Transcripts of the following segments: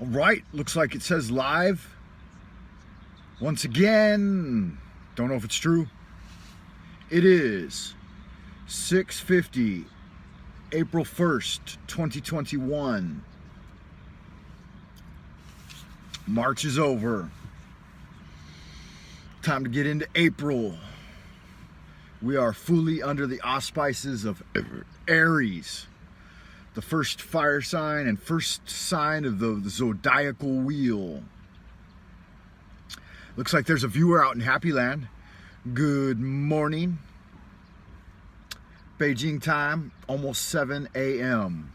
All right, looks like it says live. Once again, don't know if it's true. It is 6:50, April 1st, 2021. March is over. Time to get into April. We are fully under the auspices of Aries, the first fire sign and first sign of the zodiacal wheel. Looks like there's a viewer out in Happy Land. Good morning. Beijing time, almost 7 a.m.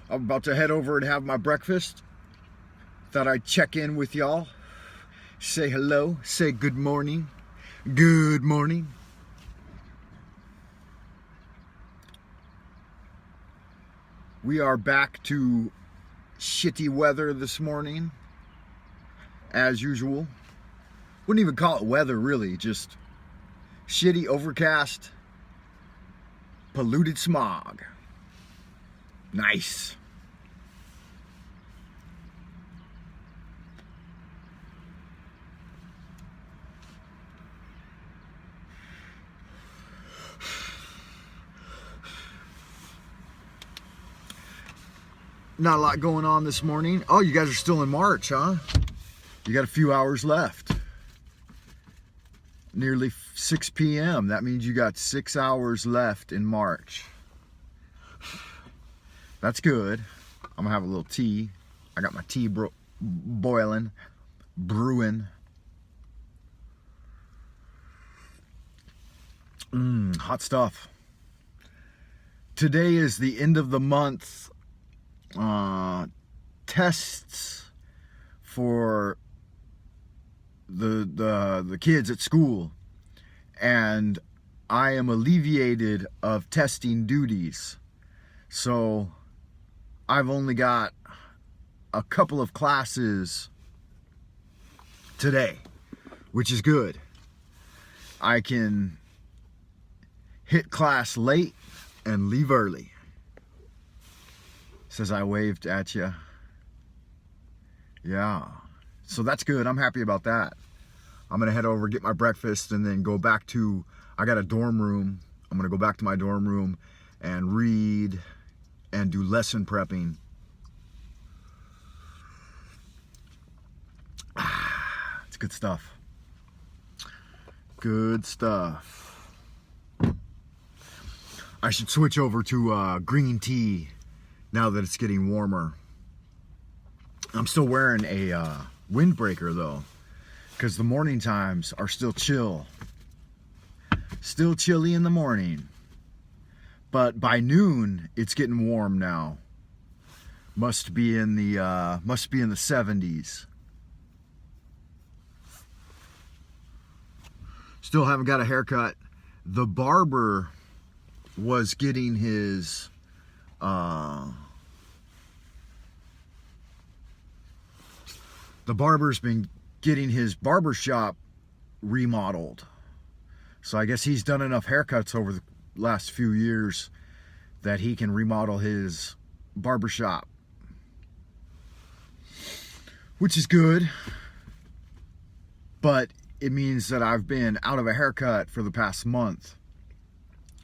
I'm about to head over and have my breakfast. Thought I'd check in with y'all. Say hello, say good morning. Good morning. We are back to shitty weather this morning, as usual. Wouldn't even call it weather, really, just shitty, overcast, polluted smog. Nice. Not a lot going on this morning. Oh, you guys are still in March, huh? You got a few hours left. Nearly 6 p.m. That means you got 6 hours left in March. That's good. I'm gonna have a little tea. I got my tea boiling, brewing. Hot stuff. Today is the end of the month. Tests for the kids at school, and I am alleviated of testing duties, so I've only got a couple of classes today, which is good. I can hit class late and leave early. Says I waved at you. Yeah, so that's good. I'm happy about that. I'm gonna head over, get my breakfast, and then go back to, I got a dorm room. I'm gonna go back to my dorm room and read and do lesson prepping. It's good stuff. Good stuff. I should switch over to green tea now that it's getting warmer. I'm still wearing a windbreaker though, because the morning times are still chill. Still chilly in the morning. But by noon, it's getting warm now. Must be in the 70s. Still haven't got a haircut. The barber was getting his the barber's been getting his barber shop remodeled. So I guess he's done enough haircuts over the last few years that he can remodel his barber shop, which is good. But it means that I've been out of a haircut for the past month,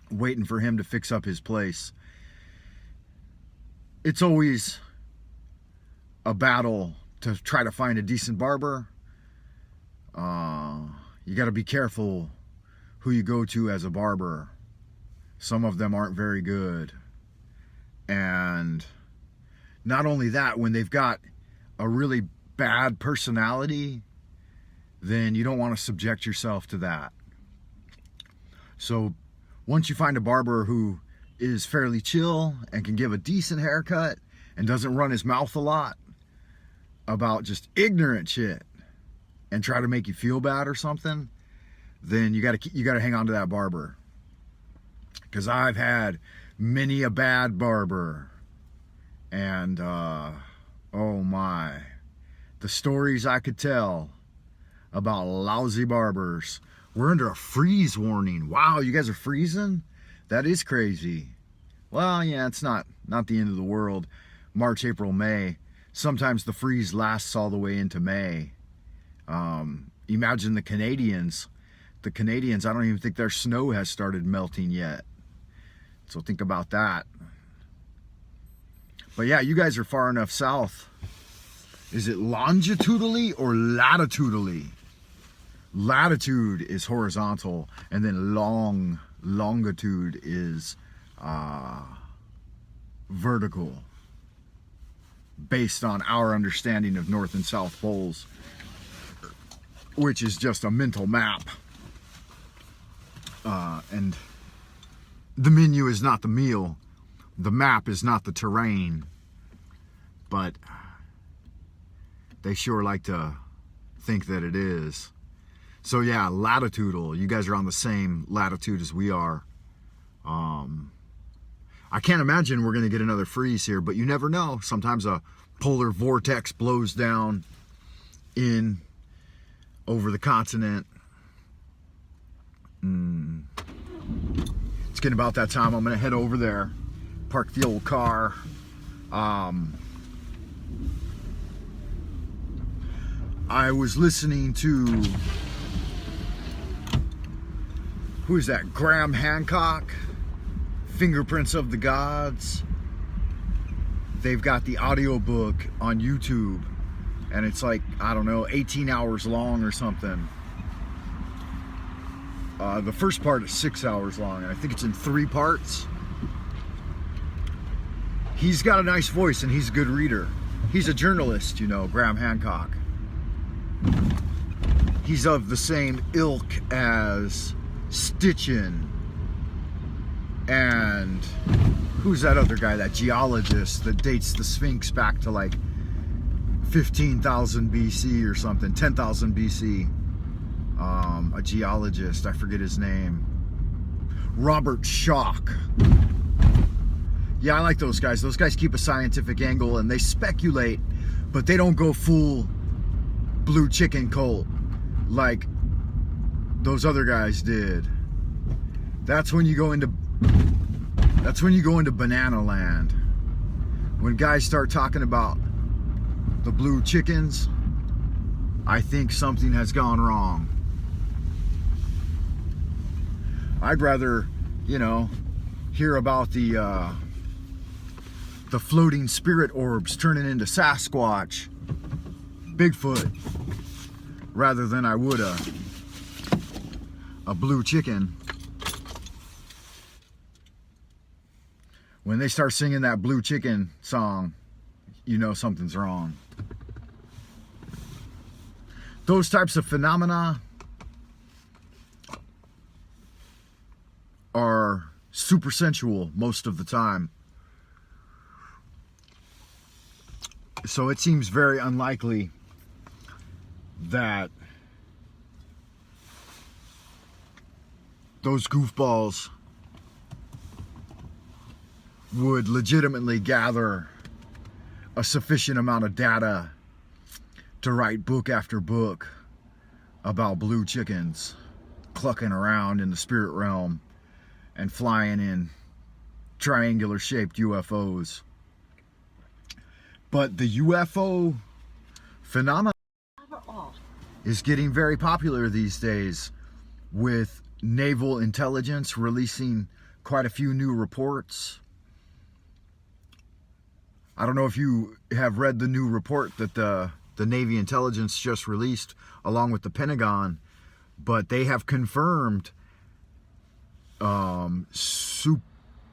waiting for him to fix up his place. It's always a battle to try to find a decent barber. You got to be careful who you go to as a barber. Some of them aren't very good. And not only that, when they've got a really bad personality, then you don't want to subject yourself to that. So once you find a barber who is fairly chill and can give a decent haircut and doesn't run his mouth a lot about just ignorant shit and try to make you feel bad or something, then you got to hang on to that barber. Because I've had many a bad barber, and oh my, the stories I could tell about lousy barbers. We're under a freeze warning. Wow, you guys are freezing? That is crazy. Well, yeah, it's not the end of the world. March, April, May. Sometimes the freeze lasts all the way into May. Imagine the Canadians. The Canadians, I don't even think their snow has started melting yet. So think about that. But yeah, you guys are far enough south. Is it longitudinally or latitudinally? Latitude is horizontal, and then longitude is vertical, based on our understanding of North and South poles, which is just a mental map. And the menu is not the meal, the map is not the terrain, but they sure like to think that it is. So yeah, latitudinal. You guys are on the same latitude as we are. I can't imagine we're going to get another freeze here, but you never know. Sometimes a polar vortex blows down in over the continent. It's getting about that time. I'm going to head over there, park the old car. I was listening to, who is that? Graham Hancock, Fingerprints of the Gods. They've got the audiobook on YouTube, and it's like, I don't know, 18 hours long or something. The first part is 6 hours long, and I think it's in 3 parts. He's got a nice voice, and he's a good reader. He's a journalist, you know, Graham Hancock. He's of the same ilk as Stitchin and who's that other guy, that geologist that dates the Sphinx back to like 15,000 BC or something, 10,000 BC. A geologist, I forget his name. Robert Schoch. Yeah, I like those guys. Those guys keep a scientific angle and they speculate, but they don't go full blue chicken cult like those other guys did. That's when you go into banana land. When guys start talking about the blue chickens, I think something has gone wrong. I'd rather, you know, hear about the floating spirit orbs turning into Sasquatch, Bigfoot, rather than I would a blue chicken. When they start singing that blue chicken song, you know something's wrong. Those types of phenomena are super sensual most of the time. So it seems very unlikely that those goofballs would legitimately gather a sufficient amount of data to write book after book about blue chickens clucking around in the spirit realm and flying in triangular shaped UFOs. But the UFO phenomenon is getting very popular these days, with naval intelligence releasing quite a few new reports. I don't know if you have read the new report that the Navy intelligence just released along with the Pentagon, but they have confirmed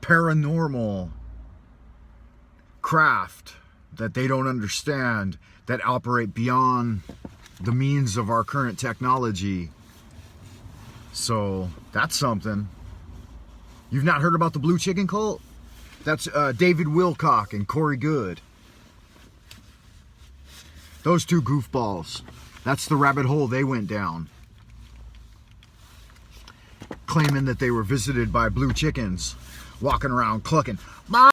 paranormal craft that they don't understand, that operate beyond the means of our current technology. So that's something. You've not heard about the blue chicken cult? That's David Wilcock and Corey Good. Those two goofballs. That's the rabbit hole they went down, claiming that they were visited by blue chickens walking around clucking.